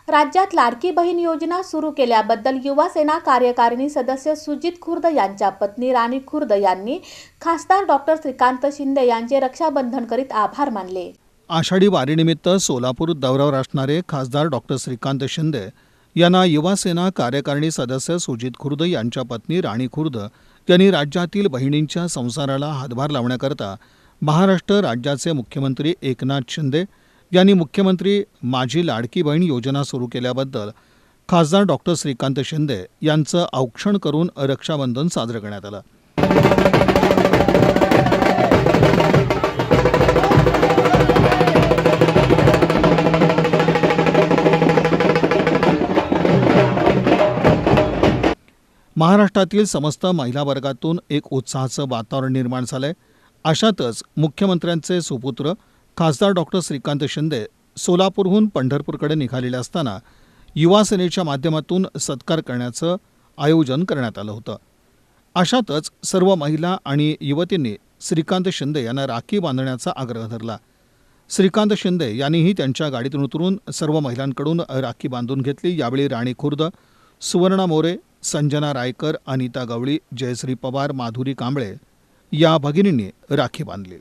राज्यात लाडकी बहीण योजना सुरू केल्याबद्दल युवा सेना कार्यकारिणी सदस्य सुजित खुर्द यांच्या पत्नी राणी खुर्द यांनी खासदार डॉक्टर श्रीकांत शिंदे यांचे रक्षाबंधन करीत आभार मानले. आषाढी वारीनिमित्त सोलापूर दौऱ्यावर असणारे खासदार डॉक्टर श्रीकांत शिंदे यांना युवा सेना कार्यकारिणी सदस्य सुजित खुर्द यांच्या पत्नी राणी खुर्द यांनी राज्यातील बहिणींच्या संसाराला हातभार लावण्याकरता महाराष्ट्र राज्याचे मुख्यमंत्री एकनाथ शिंदे यांनी मुख्यमंत्री माझी लाडकी बहीण योजना सुरू केल्याबद्दल खासदार डॉक्टर श्रीकांत शिंदे यांचं औक्षण करून रक्षाबंधन साजरं करण्यात आलं. महाराष्ट्रातील समस्त महिला वर्गातून एक उत्साहाचं वातावरण निर्माण झालंय. अशातच मुख्यमंत्र्यांचे सुपुत्र खासदार डॉक्टर श्रीकांत शिंदे सोलापूरहून पंढरपूरकडे निघालेले असताना युवा सेनेच्या माध्यमातून सत्कार करण्याचं आयोजन करण्यात आलं होतं. अशातच सर्व महिला आणि युवतींनी श्रीकांत शिंदे यांना राखी बांधण्याचा आग्रह धरला. श्रीकांत शिंदे यांनीही त्यांच्या गाडीतून उतरून सर्व महिलांकडून राखी बांधून घेतली. यावेळी राणी खुर्द, सुवर्णा मोरे, संजना रायकर, अनिता गवळी, जयश्री पवार, माधुरी कांबळे या भगिनींनी राखी बांधली.